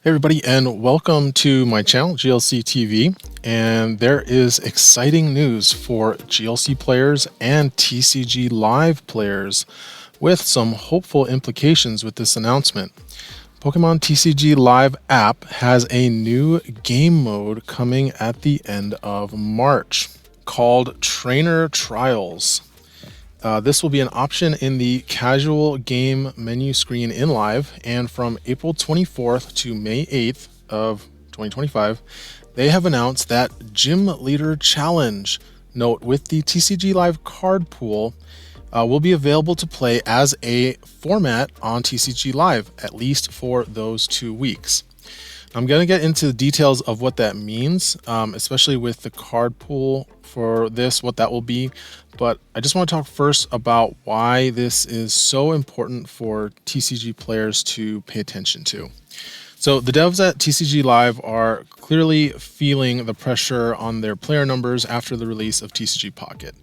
Hey everybody, and welcome to my channel, GLC TV. And there is exciting news for GLC players and TCG Live players with some hopeful implications with this announcement. Pokemon TCG Live app has a new game mode coming at the end of March called Trainer Trials. This will be an option in the casual game menu screen in Live, and from April 24th to May 8th of 2025, they have announced that Gym Leader Challenge, note with the TCG Live card pool, will be available to play as a format on TCG Live, at least for those 2 weeks. I'm going to get into the details of what that means, especially with the card pool for this, what that will be. But I just want to talk first about why this is so important for TCG players to pay attention to. So the devs at TCG Live are clearly feeling the pressure on their player numbers after the release of TCG Pocket.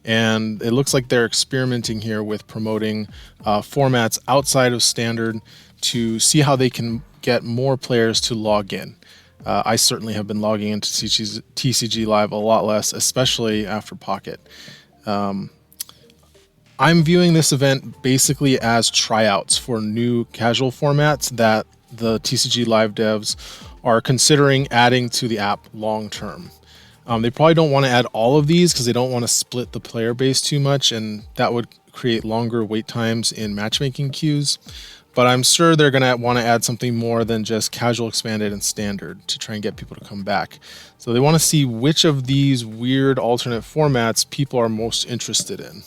And it looks like they're experimenting here with promoting formats outside of Standard to see how they can get more players to log in. I certainly have been logging into TCG Live a lot less, especially after Pocket. I'm viewing this event basically as tryouts for new casual formats that the TCG Live devs are considering adding to the app long term. They probably don't want to add all of these because they don't want to split the player base too much, and that would create longer wait times in matchmaking queues. But I'm sure they're going to want to add something more than just casual, expanded, and standard to try and get people to come back. So they want to see which of these weird alternate formats people are most interested in.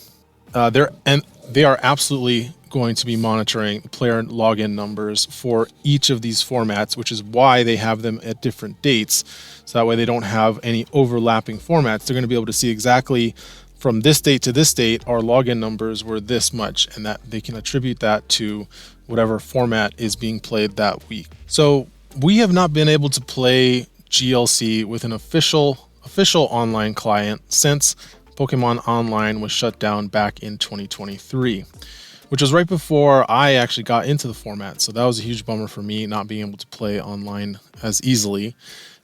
They are absolutely going to be monitoring player login numbers for each of these formats, which is why they have them at different dates. So that way they don't have any overlapping formats. They're going to be able to see exactly from this date to this date, our login numbers were this much, and that they can attribute that to whatever format is being played that week. So we have not been able to play GLC with an official online client since Pokemon Online was shut down back in 2023, which was right before I actually got into the format. So that was a huge bummer for me, not being able to play online as easily.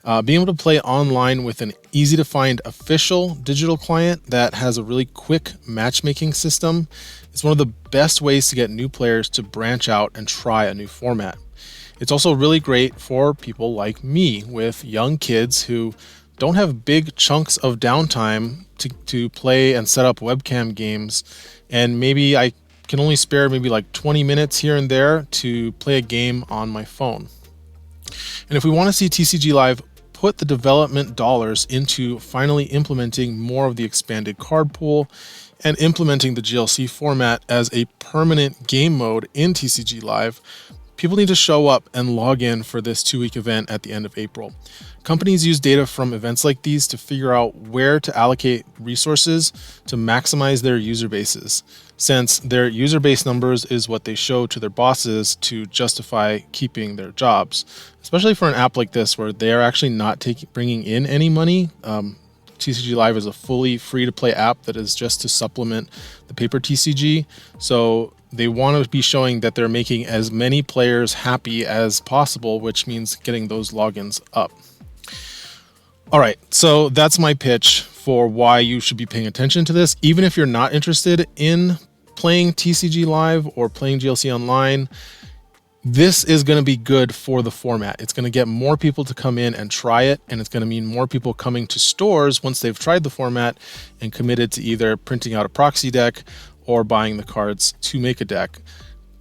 Being able to play online with an easy to find official digital client that has a really quick matchmaking system is one of the best ways to get new players to branch out and try a new format. It's also really great for people like me with young kids who don't have big chunks of downtime to play and set up webcam games, and maybe I can only spare maybe like 20 minutes here and there to play a game on my phone. And if we want to see TCG Live put the development dollars into finally implementing more of the expanded card pool and implementing the GLC format as a permanent game mode in TCG Live, people need to show up and log in for this 2-week event at the end of April. Companies use data from events like these to figure out where to allocate resources to maximize their user bases, since their user base numbers is what they show to their bosses to justify keeping their jobs, especially for an app like this where they are actually not bringing in any money. TCG Live is a fully free-to-play app that is just to supplement the paper TCG, so they want to be showing that they're making as many players happy as possible, which means getting those logins up. All right, so that's my pitch for why you should be paying attention to this. Even if you're not interested in playing TCG Live or playing GLC Online, this is going to be good for the format. It's going to get more people to come in and try it, and it's going to mean more people coming to stores once they've tried the format and committed to either printing out a proxy deck or buying the cards to make a deck.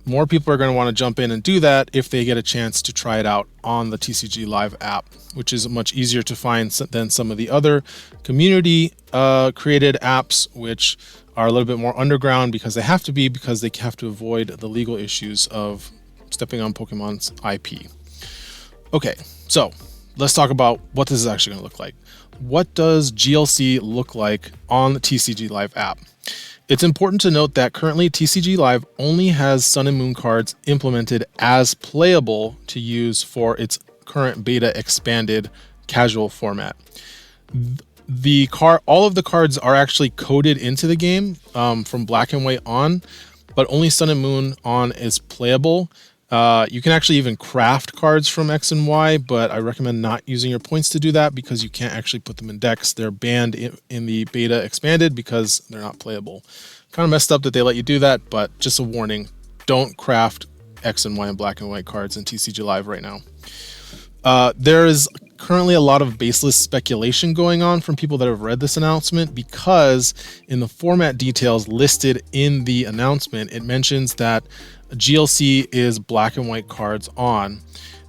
More people are going to want to jump in and do that if they get a chance to try it out on the TCG Live app, which is much easier to find than some of the other community created apps, which are a little bit more underground because they have to avoid the legal issues of stepping on Pokemon's IP. Okay, so let's talk about what this is actually going to look like. What does GLC look like on the TCG Live app? It's important to note that currently TCG Live only has Sun and Moon cards implemented as playable to use for its current beta expanded casual format. All of the cards are actually coded into the game from Black and White on, but only Sun and Moon on is playable. You can actually even craft cards from X and Y, but I recommend not using your points to do that because you can't actually put them in decks. They're banned in the beta expanded because they're not playable. Kind of messed up that they let you do that, but just a warning, don't craft X and Y and black and white cards in TCG Live right now. There is currently a lot of baseless speculation going on from people that have read this announcement, because in the format details listed in the announcement, it mentions that GLC is black and white cards on,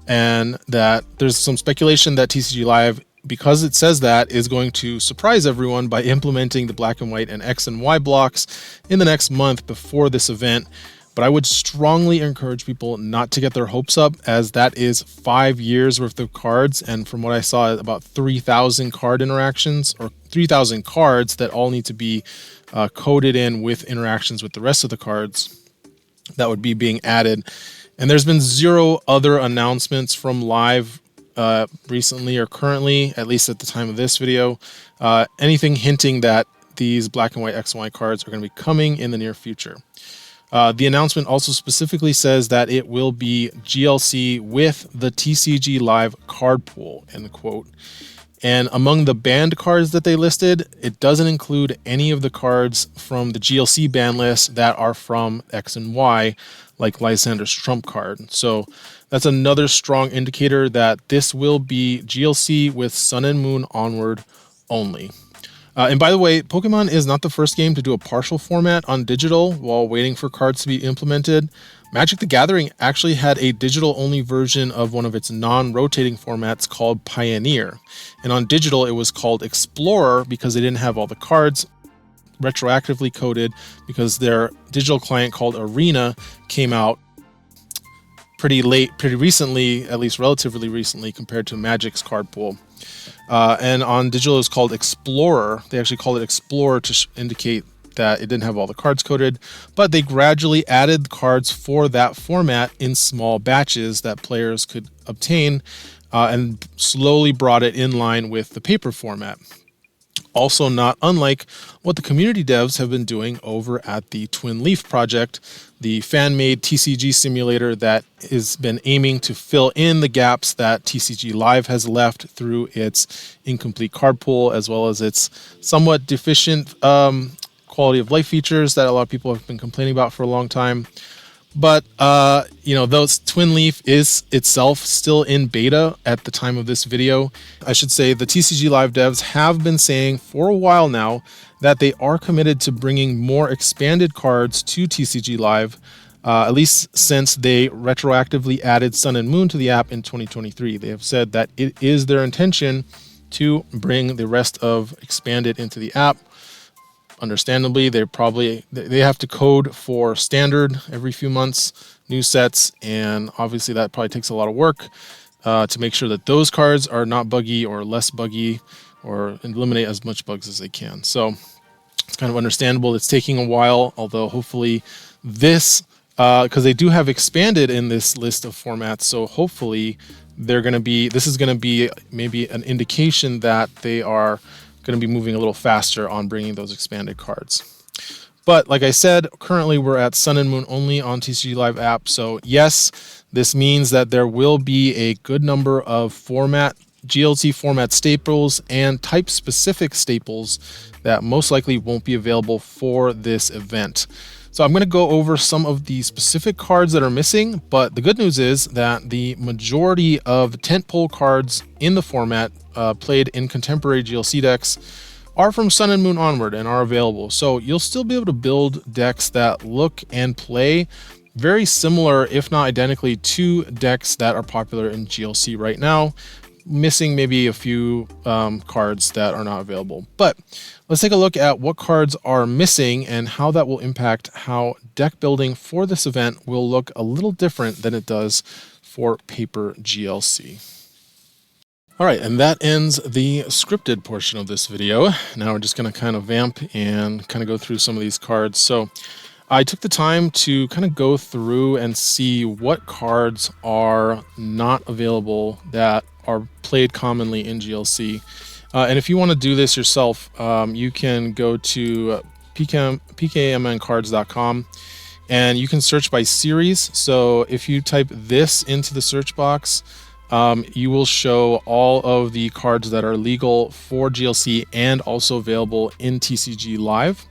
and that there's some speculation that TCG Live, because it says that, is going to surprise everyone by implementing the black and white and X and Y blocks in the next month before this event. But I would strongly encourage people not to get their hopes up, as that is 5 years worth of cards. And from what I saw, about 3,000 card interactions, or 3,000 cards that all need to be coded in with interactions with the rest of the cards that would be being added. And there's been zero other announcements from Live recently or currently, at least at the time of this video, anything hinting that these black and white X and Y cards are going to be coming in the near future. The announcement also specifically says that it will be GLC with the TCG Live card pool, end quote. And among the banned cards that they listed, it doesn't include any of the cards from the GLC ban list that are from X and Y, like Lysander's trump card. So that's another strong indicator that this will be GLC with Sun and Moon onward only. And by the way, Pokemon is not the first game to do a partial format on digital while waiting for cards to be implemented. Magic the Gathering actually had a digital-only version of one of its non-rotating formats called Pioneer. And on digital, it was called Explorer because they didn't have all the cards retroactively coded, because their digital client called Arena came out pretty recently, at least relatively recently, compared to Magic's card pool. And on digital, it's called Explorer. They actually called it Explorer to indicate that it didn't have all the cards coded, but they gradually added cards for that format in small batches that players could obtain, and slowly brought it in line with the paper format. Also, not unlike what the community devs have been doing over at the Twin Leaf project, the fan-made TCG simulator that has been aiming to fill in the gaps that TCG Live has left through its incomplete card pool, as well as its somewhat deficient quality of life features that a lot of people have been complaining about for a long time. But, those Twin Leaf is itself still in beta at the time of this video. I should say the TCG Live devs have been saying for a while now that they are committed to bringing more expanded cards to TCG Live, at least since they retroactively added Sun and Moon to the app in 2023. They have said that it is their intention to bring the rest of Expanded into the app. Understandably, they have to code for standard every few months, new sets, and obviously that probably takes a lot of work to make sure that those cards are not buggy or less buggy, or eliminate as much bugs as they can. So it's kind of understandable. It's taking a while, although hopefully this, because they do have Expanded in this list of formats, so hopefully this is going to be maybe an indication that they are going to be moving a little faster on bringing those expanded cards. But like I said, currently we're at Sun and Moon only on TCG Live app. So yes, this means that there will be a good number of GLC format staples and type specific staples that most likely won't be available for this event. So I'm going to go over some of the specific cards that are missing, but the good news is that the majority of the tentpole cards in the format played in contemporary GLC decks are from Sun and Moon onward and are available. So you'll still be able to build decks that look and play very similar, if not identically, to decks that are popular in GLC right now, missing maybe a few cards that are not available. But let's take a look at what cards are missing and how that will impact how deck building for this event will look a little different than it does for paper GLC. All right, and that ends the scripted portion of this video. Now we're just going to kind of vamp and kind of go through some of these cards. So I took the time to kind of go through and see what cards are not available that are played commonly in GLC. And if you want to do this yourself, you can go to pkmncards.com and you can search by series. So if you type this into the search box, you will show all of the cards that are legal for GLC and also available in TCG Live.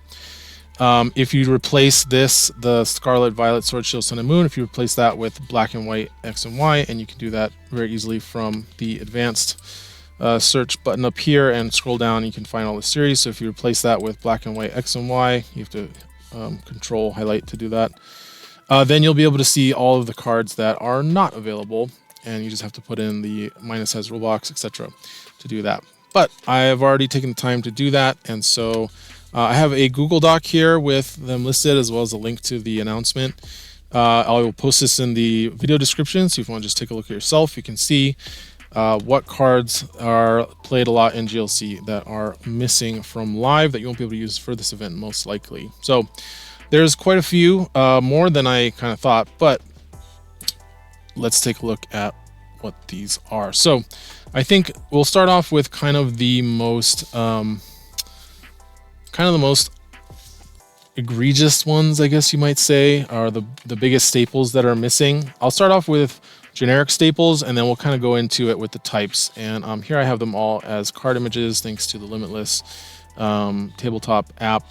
If you replace this, the Scarlet, Violet, Sword, Shield, Sun, and Moon, if you replace that with Black and White, X and Y, and you can do that very easily from the advanced search button up here and scroll down, you can find all the series. So if you replace that with Black and White, X and Y, you have to control highlight to do that. Then you'll be able to see all of the cards that are not available, and you just have to put in the minus has rule box, etc. to do that. But I have already taken the time to do that, and so I have a Google Doc here with them listed, as well as a link to the announcement. I will post this in the video description, so if you want to just take a look at yourself, you can see what cards are played a lot in GLC that are missing from live that you won't be able to use for this event most likely. So there's quite a few, more than I kind of thought, but let's take a look at what these are. So I think we'll start off with kind of the most egregious ones, I guess you might say, are the biggest staples that are missing. I'll start off with generic staples, and then we'll kind of go into it with the types. And here I have them all as card images, thanks to the Limitless tabletop app.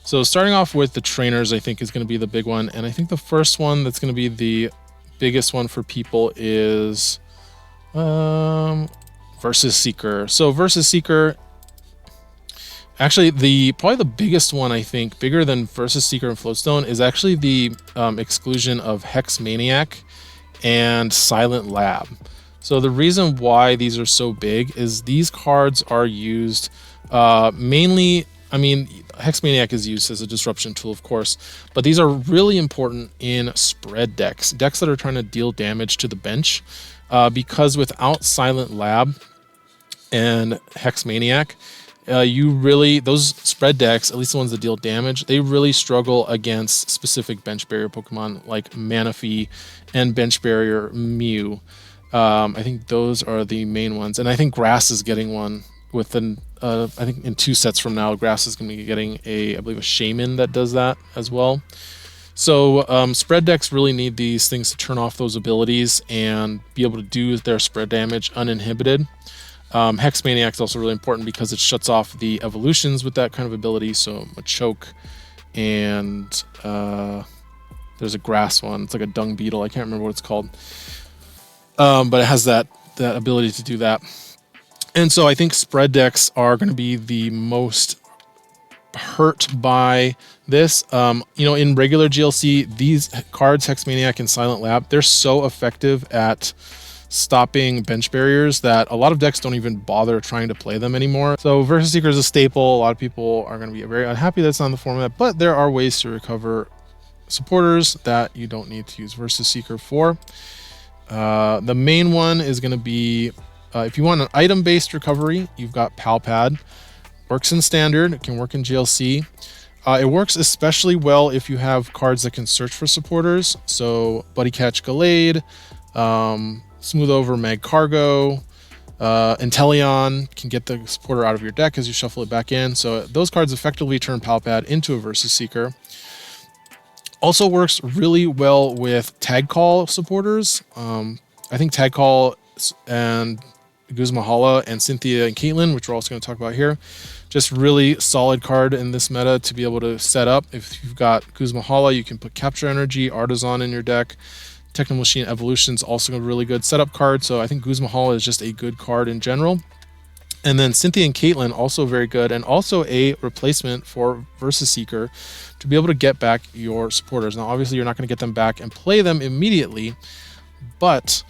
So starting off with the trainers, I think is going to be the big one. And I think the first one that's going to be the biggest one for people is Versus Seeker. So Versus Seeker, actually, probably the biggest one, I think, bigger than Versus Seeker and Floatstone, is actually the exclusion of Hex Maniac and Silent Lab. So the reason why these are so big is these cards are used mainly, I mean, Hex Maniac is used as a disruption tool, of course, but these are really important in spread decks that are trying to deal damage to the bench, because without Silent Lab and Hex Maniac, those spread decks, at least the ones that deal damage, they really struggle against specific bench barrier Pokemon like Manaphy and bench barrier Mew. I think those are the main ones, and I think Grass is getting one within. I think in 2 sets from now, Grass is going to be getting I believe a Shaman that does that as well. So spread decks really need these things to turn off those abilities and be able to do their spread damage uninhibited. Hex Maniac is also really important because it shuts off the evolutions with that kind of ability. So Machoke, and there's a grass one. It's like a dung beetle. I can't remember what it's called, but it has that ability to do that. And so I think spread decks are going to be the most hurt by this. In regular GLC, these cards, Hex Maniac and Silent Lab, they're so effective at stopping bench barriers that a lot of decks don't even bother trying to play them anymore. So Versus Seeker is a staple. A lot of people are going to be very unhappy that's not in the format, but there are ways to recover supporters that you don't need to use Versus Seeker for. The main one is going to be, if you want an item-based recovery, you've got Palpad. Works in Standard, it can work in GLC. It works especially well if you have cards that can search for supporters. So Buddy Catch Gallade, Smooth Over Magcargo, Inteleon can get the supporter out of your deck as you shuffle it back in. So those cards effectively turn Palpad into a Versus Seeker. Also works really well with Tag Call supporters. I think Tag Call and Guzmahala and Cynthia and Caitlyn, which we're also going to talk about here, just really solid card in this meta to be able to set up. If you've got Guzmahala, you can put Capture Energy, Artisan in your deck. Techno Machine Evolution is also a really good setup card, so I think Guzmahala is just a good card in general. And then Cynthia and Caitlyn, also very good, and also a replacement for Versus Seeker to be able to get back your supporters. Now, obviously, you're not going to get them back and play them immediately, but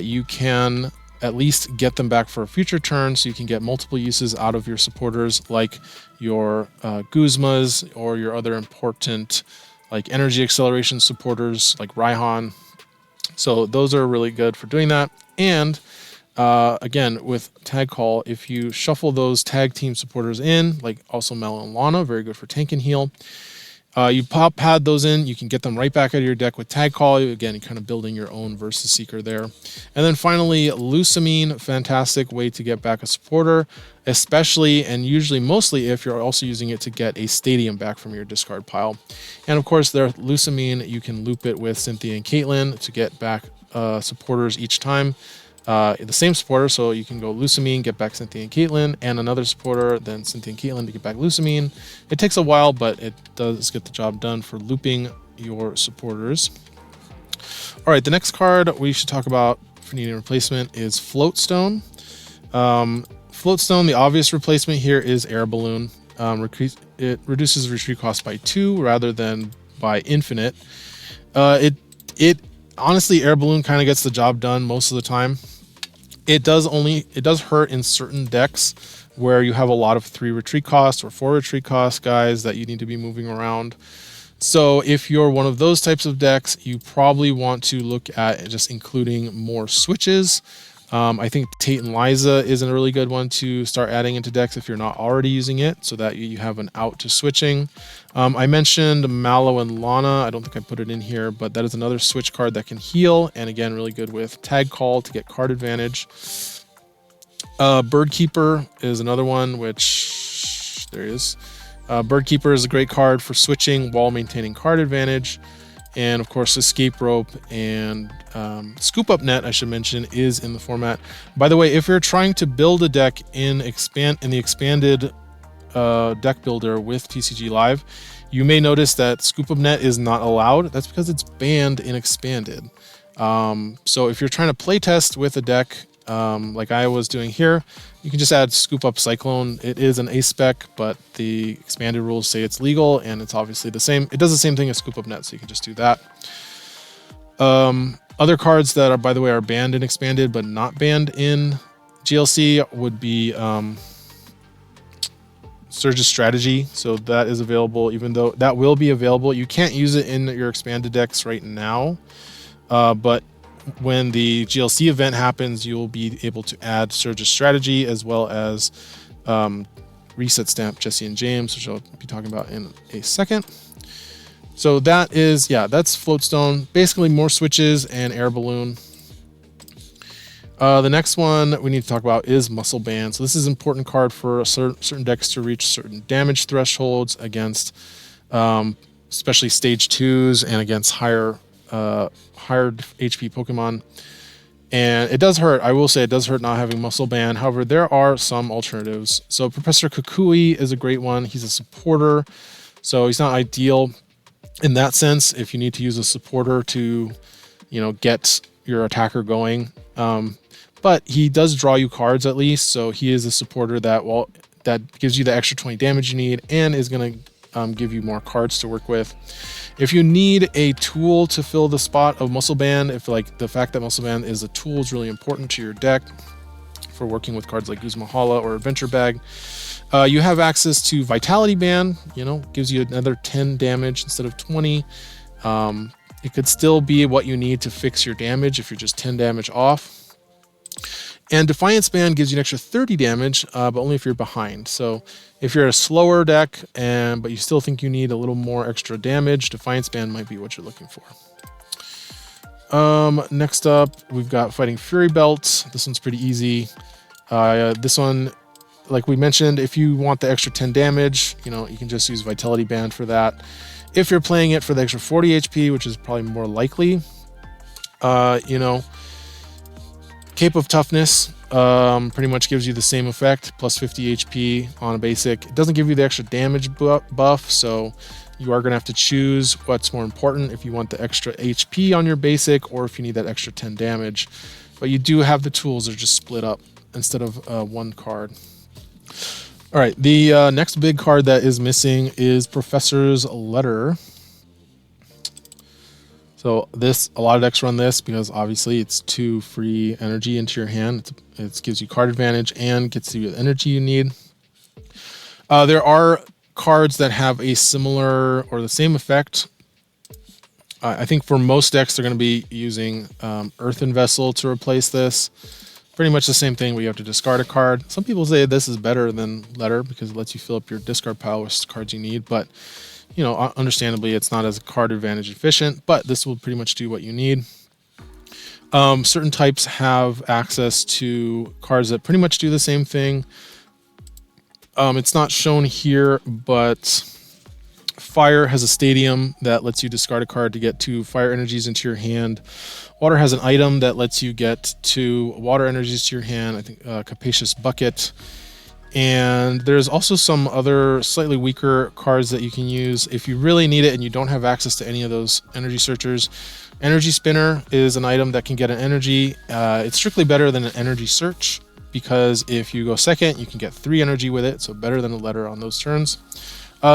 you can at least get them back for a future turn, so you can get multiple uses out of your supporters, like your Guzmas or your other important like energy acceleration supporters like Raihan. So those are really good for doing that. And again, with Tag Call, if you shuffle those tag team supporters in, like also Mel and Lana, very good for tank and heal. You pad those in, you can get them right back out of your deck with Tag Call. Again, you're kind of building your own Versus Seeker there. And then finally, Lusamine, fantastic way to get back a supporter, especially and usually mostly if you're also using it to get a Stadium back from your discard pile. And of course, there Lusamine, you can loop it with Cynthia and Caitlyn to get back supporters each time. The same supporter, so you can go Lusamine, get back Cynthia and Caitlyn, and another supporter, then Cynthia and Caitlyn to get back Lusamine. It takes a while, but it does get the job done for looping your supporters. All right, the next card we should talk about for needing replacement is Floatstone. Floatstone, the obvious replacement here is Air Balloon. It reduces retreat cost by 2 rather than by infinite. Honestly, Air Balloon kind of gets the job done most of the time. It does hurt in certain decks where you have a lot of 3 retreat costs or 4 retreat cost guys that you need to be moving around. So if you're one of those types of decks, you probably want to look at just including more switches. I think Tate and Liza is a really good one to start adding into decks if you're not already using it, so that you have an out to switching. I mentioned Mallow and Lana. I don't think I put it in here, but that is another switch card that can heal, and again, really good with Tag Call to get card advantage. Birdkeeper is another one, which there is. Birdkeeper is a great card for switching while maintaining card advantage. And of course, Escape Rope and Scoop Up Net, I should mention, is in the format. By the way, if you're trying to build a deck in the expanded deck builder with TCG Live, you may notice that Scoop Up Net is not allowed. That's because it's banned in expanded. So if you're trying to playtest with a deck like I was doing here, you can just add Scoop Up Cyclone. It is an A-spec, but the expanded rules say it's legal, and it's obviously the same. It does the same thing as Scoop Up Net, so you can just do that. Other cards that are, by the way, are banned in expanded but not banned in GLC would be Surge's Strategy. So that is available, even though that will be available. You can't use it in your expanded decks right now, but when the GLC event happens, you'll be able to add Surge's Strategy as well as Reset Stamp Jesse and James, which I'll be talking about in a second. So that is, yeah, that's Floatstone. Basically more switches and Air Balloon. The next one we need to talk about is Muscle Band. So this is an important card for certain decks to reach certain damage thresholds against especially stage 2s and against higher HP Pokemon. And it does hurt. I will say it does hurt not having Muscle Band. However, there are some alternatives. So Professor Kukui is a great one. He's a supporter, so he's not ideal in that sense if you need to use a supporter to, get your attacker going. But he does draw you cards at least, so he is a supporter that gives you the extra 20 damage you need and is going to give you more cards to work with. If you need a tool to fill the spot of Muscle Band, if like the fact that Muscle Band is a tool is really important to your deck for working with cards like Guzmahala or Adventure Bag, you have access to Vitality Band. Gives you another 10 damage instead of 20. It could still be what you need to fix your damage if you're just 10 damage off. And Defiance Band gives you an extra 30 damage, but only if you're behind. So if you're a slower deck, but you still think you need a little more extra damage, Defiance Band might be what you're looking for. Next up, we've got Fighting Fury Belt. This one's pretty easy. This one, like we mentioned, if you want the extra 10 damage, you can just use Vitality Band for that. If you're playing it for the extra 40 HP, which is probably more likely, Cape of Toughness pretty much gives you the same effect, plus 50 HP on a basic. It doesn't give you the extra damage buff, so you are going to have to choose what's more important, if you want the extra HP on your basic or if you need that extra 10 damage. But you do have the tools that are just split up instead of one card. All right, the next big card that is missing is Professor's Letter. So a lot of decks run this because obviously it's 2 free energy into your hand. It gives you card advantage and gets you the energy you need. There are cards that have a similar or the same effect. I think for most decks, they're going to be using Earthen Vessel to replace this. Pretty much the same thing where you have to discard a card. Some people say this is better than Letter because it lets you fill up your discard pile with cards you need, but You know, understandably, it's not as card advantage efficient, but this will pretty much do what you need. Certain types have access to cards that pretty much do the same thing. It's not shown here, but Fire has a stadium that lets you discard a card to get 2 fire energies into your hand. Water has an item that lets you get 2 water energies to your hand. I think Capacious Bucket. And there's also some other slightly weaker cards that you can use if you really need it and you don't have access to any of those energy searchers. Energy Spinner is an item that can get an energy. It's strictly better than an energy search, because if you go second, you can get 3 energy with it, so better than a letter on those turns.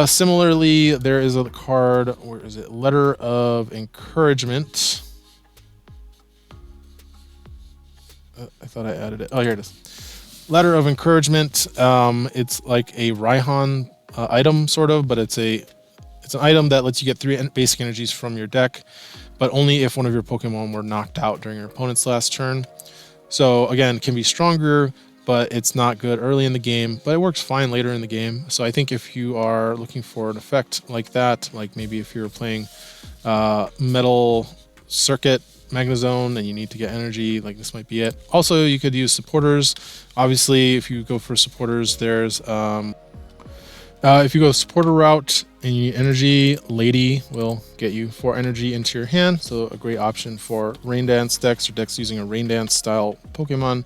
Similarly, there is a card, where is it? Letter of Encouragement. I thought I added it. Oh, here it is. Letter of Encouragement. It's like a Raihan item, sort of, but it's an item that lets you get 3 basic energies from your deck, but only if one of your Pokemon were knocked out during your opponent's last turn. So again, can be stronger, but it's not good early in the game, but it works fine later in the game. So I think if you are looking for an effect like that, like maybe if you're playing Metal Circuit Magnezone and you need to get energy, like this might be it. Also, you could use supporters. Obviously, if you go for supporters, there's if you go supporter route and you need energy, Lady will get you 4 energy into your hand. So a great option for Rain Dance decks or decks using a Rain Dance style Pokemon.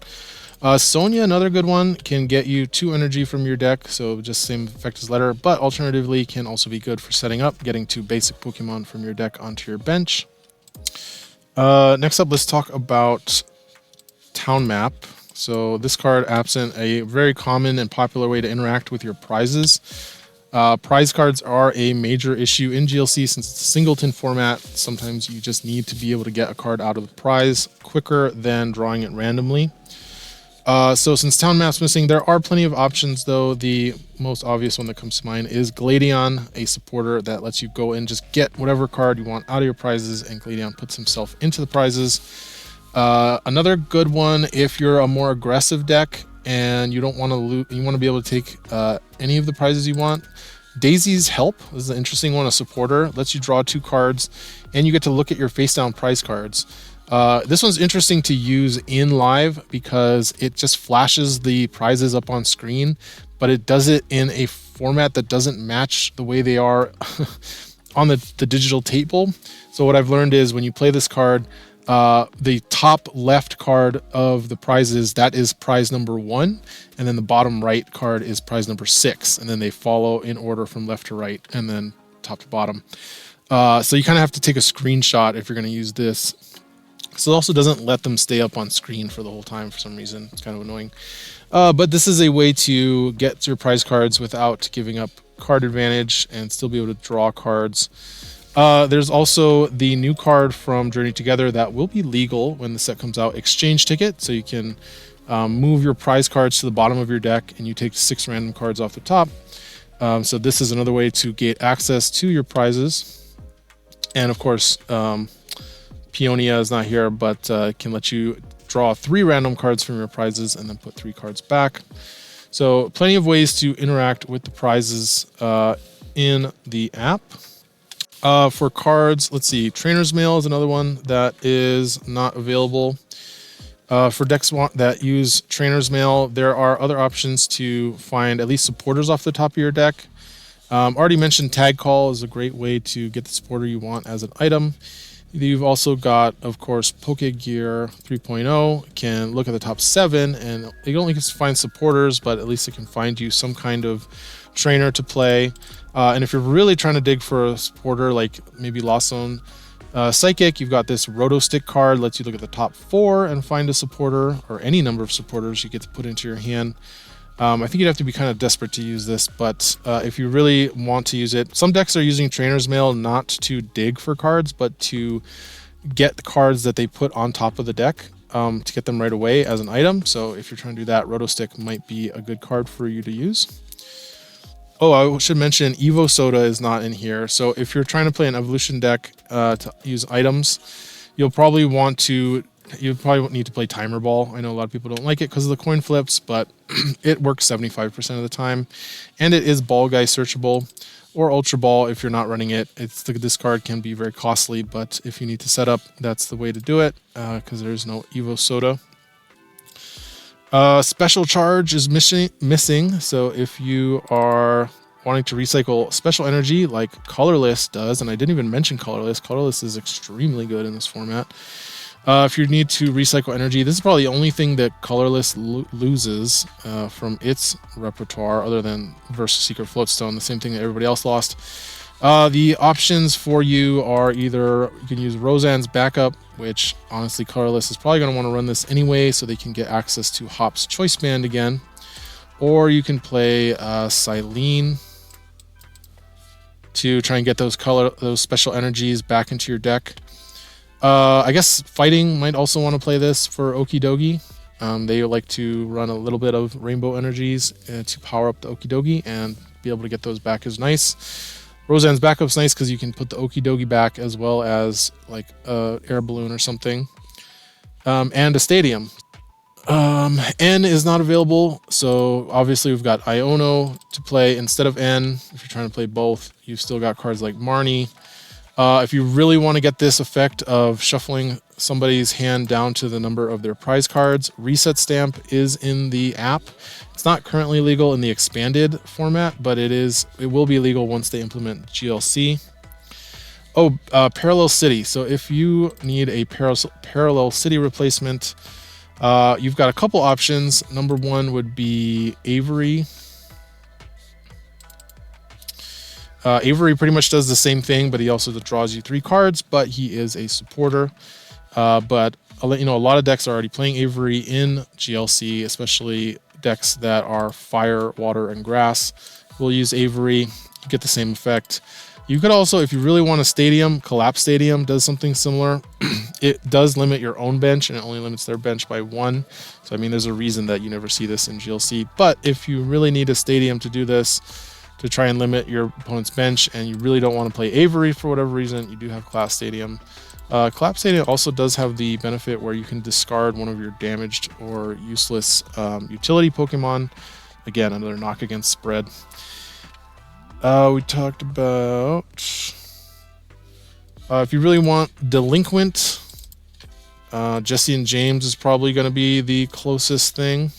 Sonia, another good one, can get you 2 energy from your deck, so just same effect as Letter, but alternatively can also be good for setting up, getting 2 basic Pokemon from your deck onto your bench. Next up, let's talk about Town Map. So this card, absent a very common and popular way to interact with your prizes. Prize cards are a major issue in GLC since it's a singleton format. Sometimes you just need to be able to get a card out of the prize quicker than drawing it randomly. So since Town Map's missing, there are plenty of options, though. The most obvious one that comes to mind is Gladion, a supporter that lets you go and just get whatever card you want out of your prizes, and Gladion puts himself into the prizes. Another good one, if you're a more aggressive deck and you don't want to you want to be able to take any of the prizes you want, Daisy's Help is an interesting one. A supporter lets you draw 2 cards, and you get to look at your face down prize cards. This one's interesting to use in live because it just flashes the prizes up on screen, but it does it in a format that doesn't match the way they are on the digital table. So what I've learned is when you play this card, the top left card of the prizes, that is prize number 1, and then the bottom right card is prize number 6, and then they follow in order from left to right and then top to bottom. So you kind of have to take a screenshot if you're going to use this. So it also doesn't let them stay up on screen for the whole time for some reason. It's kind of annoying. But this is a way to get your prize cards without giving up card advantage and still be able to draw cards. There's also the new card from Journey Together that will be legal when the set comes out, Exchange Ticket. So you can move your prize cards to the bottom of your deck and you take 6 random cards off the top. So this is another way to get access to your prizes. And of course, Peonia is not here, but can let you draw 3 random cards from your prizes and then put 3 cards back. So plenty of ways to interact with the prizes in the app. For cards, let's see, Trainer's Mail is another one that is not available. For decks that use Trainer's Mail, there are other options to find at least supporters off the top of your deck. Already mentioned Tag Call is a great way to get the supporter you want as an item. You've also got, of course, Pokegear 3.0 can look at the top 7, and it only can find supporters, but at least it can find you some kind of trainer to play. And if you're really trying to dig for a supporter, like maybe Lost Zone Psychic, you've got this Roto Stick card, lets you look at the top 4 and find a supporter, or any number of supporters you get to put into your hand. I think you'd have to be kind of desperate to use this, but if you really want to use it, some decks are using Trainer's Mail not to dig for cards, but to get the cards that they put on top of the deck to get them right away as an item. So if you're trying to do that, Rotostick might be a good card for you to use. Oh, I should mention Evo Soda is not in here. So if you're trying to play an evolution deck to use items, you'll probably want to You probably won't need to play Timer Ball. I know a lot of people don't like it because of the coin flips, but it works 75% of the time. And it is Ball Guy searchable, or Ultra Ball if you're not running it. This card can be very costly, but if you need to set up, that's the way to do it, because there's no Evo Soda. Special Charge is missing, so if you are wanting to recycle special energy like Colorless does, and I didn't even mention Colorless. Colorless is extremely good in this format. If you need to recycle energy, this is probably the only thing that Colorless loses from its repertoire, other than versus Secret Floatstone, the same thing that everybody else lost. The options for you are either you can use Roseanne's Backup, which honestly Colorless is probably going to want to run this anyway so they can get access to Hop's Choice Band again. Or you can play Silene to try and get those special energies back into your deck. I guess Fighting might also want to play this for Okidogi. They like to run a little bit of Rainbow Energies to power up the Okidogi, and be able to get those back is nice. Roseanne's Backup's nice because you can put the Okidogi back as well as like a air balloon or something. And a Stadium. N is not available, so obviously we've got Iono to play instead of N. If you're trying to play both, you've still got cards like Marnie. If you really want to get this effect of shuffling somebody's hand down to the number of their prize cards, Reset Stamp is in the app. It's not currently legal in the expanded format, but it will be legal once they implement GLC. Oh, Parallel City. So if you need a Parallel City replacement, you've got a couple options. Number one would be Avery. Avery pretty much does the same thing, but he also draws you 3 cards, but he is a supporter. But I'll let you know, a lot of decks are already playing Avery in GLC, especially decks that are fire, water, and grass. We'll use Avery, you get the same effect. You could also, if you really want a Stadium, Collapse Stadium does something similar. It does limit your own bench, and it only limits their bench by 1. So, I mean, there's a reason that you never see this in GLC. But if you really need a Stadium to do this, to try and limit your opponent's bench, and you really don't want to play Avery for whatever reason, you do have Collapse Stadium. Collapse Stadium also does have the benefit where you can discard one of your damaged or useless utility Pokemon. Again, another knock against spread. We talked about if you really want Delinquent, Jesse and James is probably going to be the closest thing.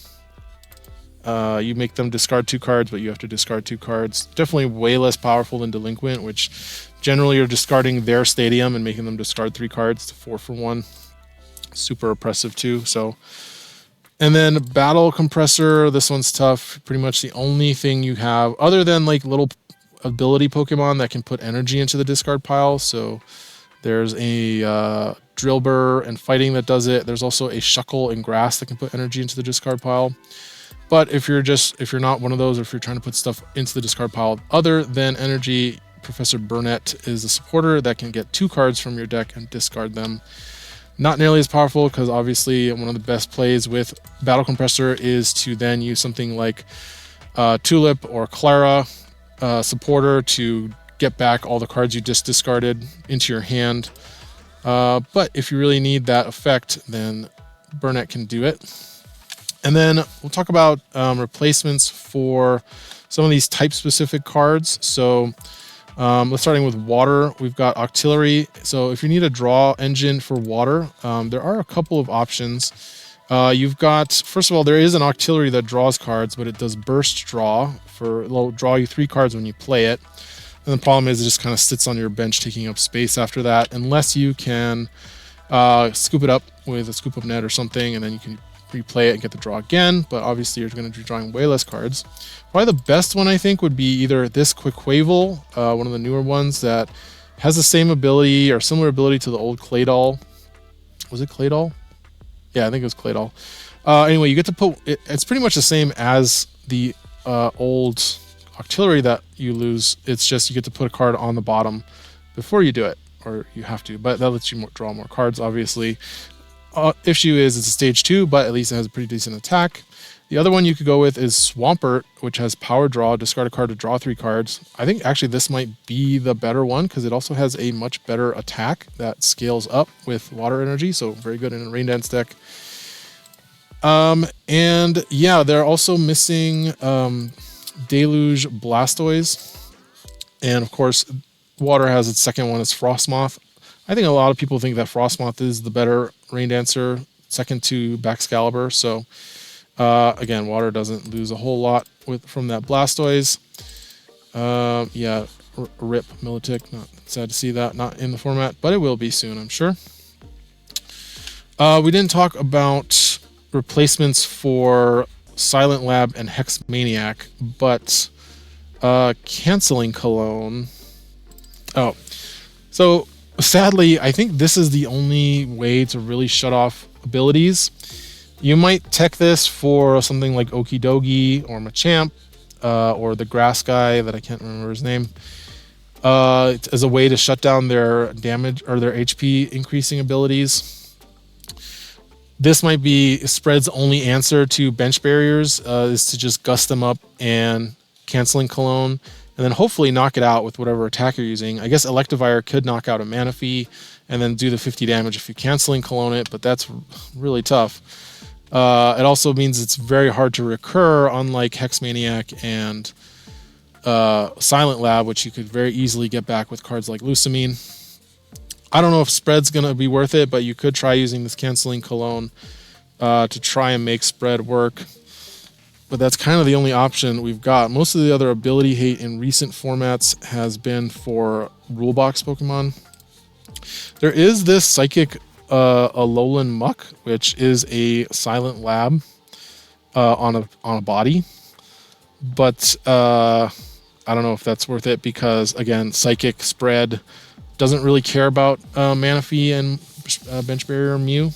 You make them discard 2 cards, but you have to discard 2 cards. Definitely way less powerful than Delinquent, which generally you're discarding their Stadium and making them discard 3 cards to 4 for 1. Super oppressive too. So, and then Battle Compressor. This one's tough. Pretty much the only thing you have, other than like little ability Pokemon that can put energy into the discard pile. So there's a Drillbur and Fighting that does it. There's also a Shuckle and Grass that can put energy into the discard pile. But if you're not one of those, or if you're trying to put stuff into the discard pile other than energy, Professor Burnett is a supporter that can get 2 cards from your deck and discard them. Not nearly as powerful, because obviously one of the best plays with Battle Compressor is to then use something like Tulip or Clara supporter to get back all the cards you just discarded into your hand. But if you really need that effect, then Burnett can do it. And then we'll talk about replacements for some of these type-specific cards. So let's starting with water. We've got Octillery. So if you need a draw engine for water, there are a couple of options. You've got, first of all, there is an Octillery that draws cards, but it does burst draw. It'll draw you 3 cards when you play it. And the problem is it just kind of sits on your bench, taking up space after that, unless you can scoop it up with a scoop up net or something, and then you can replay it and get the draw again. But obviously you're going to be drawing way less cards. Probably the best one, I think, would be either this Quaquaval, one of the newer ones that has the same ability or similar ability to the old Claydol. Was it Claydol? Yeah, I think it was Claydol. Anyway, you get to put it's pretty much the same as the old Octillery that you lose. It's just you get to put a card on the bottom before you do it, or you have to, but that lets you draw more cards, obviously. issue is it's a stage 2, but at least it has a pretty decent attack. The other one you could go with is Swampert, which has power draw, discard a card to draw 3 cards. I think actually this might be the better one because it also has a much better attack that scales up with water energy, so very good in a Rain Dance deck. And yeah, they're also missing Deluge Blastoise, and of course water has its second one, it's Frostmoth. I think a lot of people think that Frostmoth is the better Rain Dancer, second to Baxcalibur, so again, water doesn't lose a whole lot from that Blastoise. Yeah, rip Milotic, not sad to see that not in the format, but it will be soon, I'm sure. We didn't talk about replacements for Silent Lab and Hex Maniac, but canceling Cologne. Oh, so sadly, I think this is the only way to really shut off abilities. You might tech this for something like Okidogi or Machamp, or the grass guy that I can't remember his name, as a way to shut down their damage or their HP increasing abilities. This might be Spread's only answer to bench barriers, is to just gust them up and canceling Cologne, and then hopefully knock it out with whatever attack you're using. I guess Electivire could knock out a Manaphy and then do the 50 damage if you're canceling Cologne it, but that's really tough. It also means it's very hard to recur, unlike Hex Maniac and Silent Lab, which you could very easily get back with cards like Lusamine. I don't know if Spread's going to be worth it, but you could try using this canceling Cologne to try and make Spread work. But that's kind of the only option we've got. Most of the other ability hate in recent formats has been for Rulebox Pokemon. There is this Psychic Alolan Muck, which is a Silent Lab on a body. But I don't know if that's worth it because, again, Psychic Spread doesn't really care about Manaphy and Bench Barrier Mew.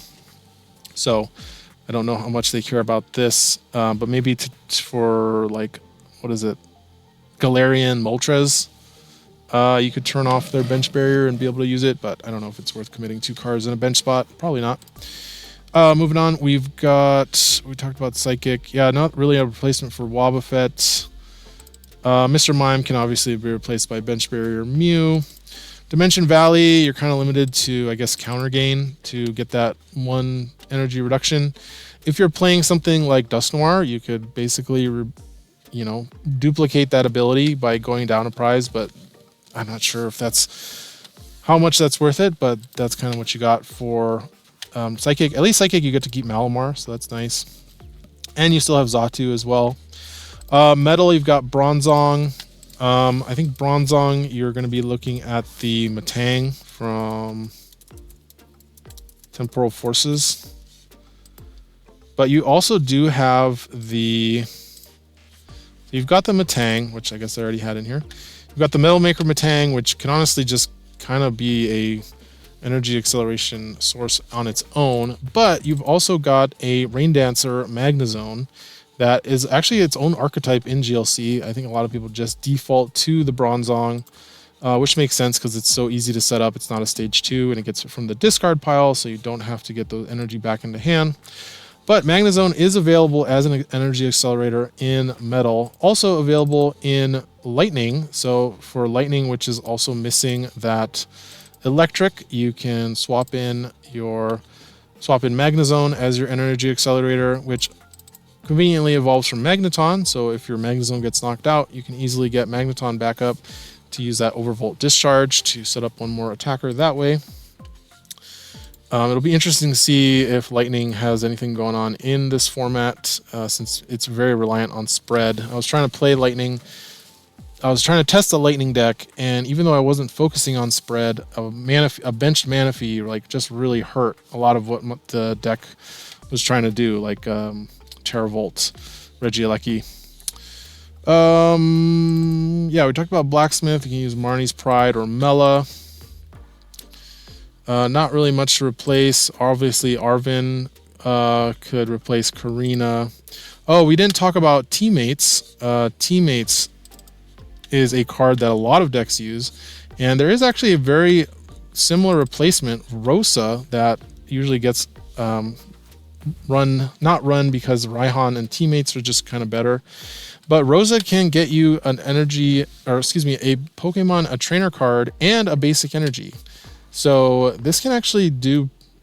So I don't know how much they care about this, but maybe for, like, what is it? Galarian Moltres. You could turn off their bench barrier and be able to use it, but I don't know if it's worth committing 2 cards in a bench spot. Probably not. Moving on, we talked about Psychic. Yeah, not really a replacement for Wobbuffet. Mr. Mime can obviously be replaced by bench barrier Mew. Dimension Valley, you're kind of limited to, I guess, counter gain to get that 1 energy reduction. If you're playing something like Dusknoir, you could basically, duplicate that ability by going down a prize, but I'm not sure if how much that's worth it, but that's kind of what you got for Psychic. At least Psychic, you get to keep Malamar, so that's nice. And you still have Xatu as well. Metal, you've got Bronzong. I think Bronzong, you're going to be looking at the Matang from Temporal Forces. But you also do have you've got the Matang, which I guess I already had in here. You've got the Metal Maker Matang, which can honestly just kind of be a energy acceleration source on its own. But you've also got a Rain Dancer Magnezone that is actually its own archetype in GLC. I think a lot of people just default to the Bronzong, which makes sense because it's so easy to set up. It's not a stage 2, and it gets it from the discard pile, so you don't have to get the energy back into hand. But Magnezone is available as an energy accelerator in Metal, also available in Lightning. So for Lightning, which is also missing that Electric, you can swap in Magnezone as your energy accelerator, which conveniently evolves from Magneton. So if your Magnezone gets knocked out, you can easily get Magneton back up to use that Overvolt Discharge to set up one more attacker that way. It'll be interesting to see if Lightning has anything going on in this format, since it's very reliant on Spread. I was trying to play Lightning. I was trying to test the Lightning deck, and even though I wasn't focusing on Spread, a benched Manaphy just really hurt a lot of what the deck was trying to do, like Terravolt, Regieleki. Yeah, we talked about Blacksmith. You can use Marnie's Pride or Mela. Not really much to replace. Obviously, Arvin could replace Karina. Oh, we didn't talk about Teammates. Teammates is a card that a lot of decks use, and there is actually a very similar replacement, Rosa, that usually gets not run because Raihan and teammates are just kind of better. But Rosa can get you an energy, or excuse me, a Pokemon, a trainer card, and a basic energy. So this can actually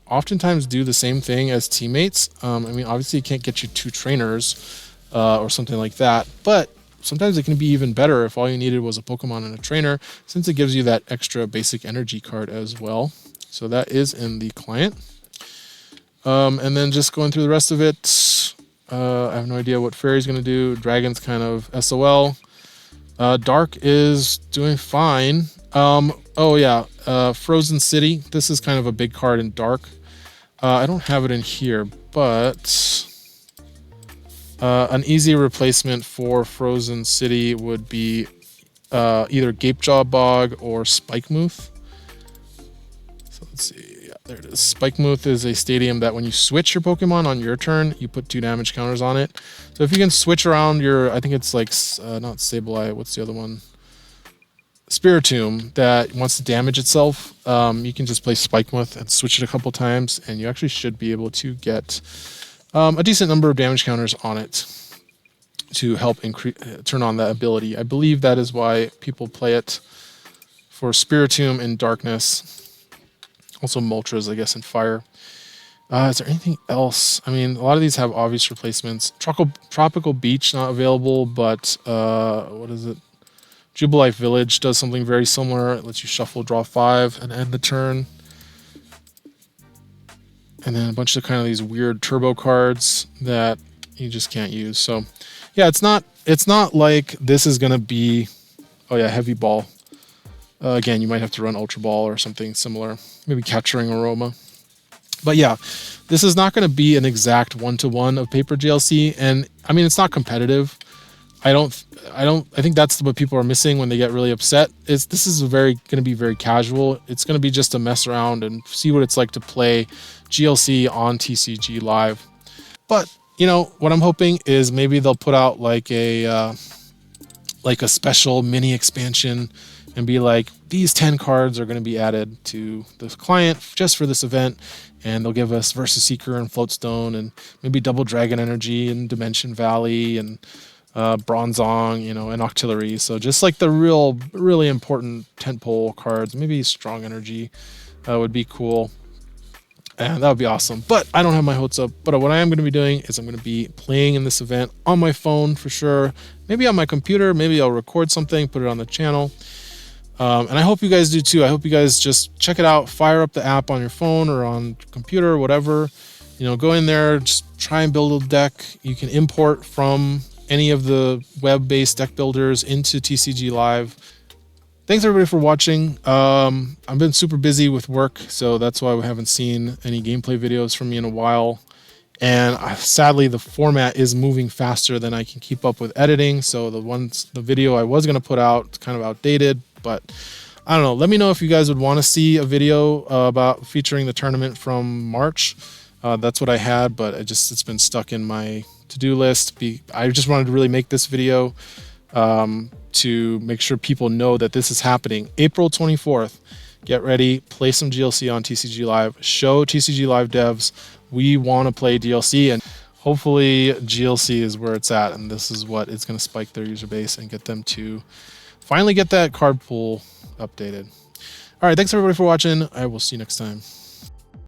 oftentimes do the same thing as teammates. I mean, obviously it can't get you 2 trainers or something like that, but sometimes it can be even better if all you needed was a Pokemon and a trainer, since it gives you that extra basic energy card as well. So that is in the client. And then just going through the rest of it, I have no idea what Fairy's going to do. Dragon's kind of SOL. Dark is doing fine. Oh yeah, Frozen City. This is kind of a big card in Dark. I don't have it in here, but an easy replacement for Frozen City would be either Gapejaw Bog or Spikemuth. So let's see. Yeah, there it is. Spikemuth is a stadium that when you switch your Pokemon on your turn, you put 2 damage counters on it. So if you can switch around your, I think it's like, not Sableye, what's the other one? Spiritomb that wants to damage itself, you can just play Spikemuth and switch it a couple times, and you actually should be able to get a decent number of damage counters on it to help turn on that ability. I believe that is why people play it for Spiritomb in Darkness. Also Moltres, I guess, in Fire. Is there anything else? I mean, a lot of these have obvious replacements. Tropical Beach, not available, but what is it? Jubilife Village does something very similar. It lets you shuffle, draw 5, and end the turn. And then a bunch of kind of these weird turbo cards that you just can't use. So yeah, it's not like this is gonna be, oh yeah, Heavy Ball. Again, you might have to run Ultra Ball or something similar, maybe Capturing Aroma. But yeah, this is not going to be an exact 1-to-1 of Paper GLC, and I mean, it's not competitive. I think that's what people are missing when they get really upset. This is going to be very casual. It's going to be just to mess around and see what it's like to play GLC on TCG Live. But you know what I'm hoping is maybe they'll put out like a special mini expansion and be like, these 10 cards are going to be added to the client just for this event, and they'll give us Versus Seeker and Floatstone and maybe Double Dragon Energy and Dimension Valley and Bronzong, you know, and Octillery. So just like the really important tentpole cards, maybe Strong Energy would be cool. And that would be awesome. But I don't have my hopes up. But what I am going to be doing is I'm going to be playing in this event on my phone for sure. Maybe on my computer. Maybe I'll record something, put it on the channel. And I hope you guys do too. I hope you guys just check it out. Fire up the app on your phone or on computer or whatever. You know, go in there, just try and build a deck. You can import from any of the web-based deck builders into TCG Live. Thanks everybody for watching. I've been super busy with work, so that's why we haven't seen any gameplay videos from me in a while. And sadly, the format is moving faster than I can keep up with editing. So the video I was going to put out is kind of outdated, but I don't know. Let me know if you guys would want to see a video about featuring the tournament from March. That's what I had, but it's been stuck in my to-do list. I just wanted to really make this video to make sure people know that this is happening. April 24th. Get ready, play some GLC on TCG Live. Show TCG Live devs we want to play DLC, and hopefully GLC is where it's at, and this is what is going to spike their user base and get them to finally get that card pool updated. All right, thanks everybody for watching. I will see you next time.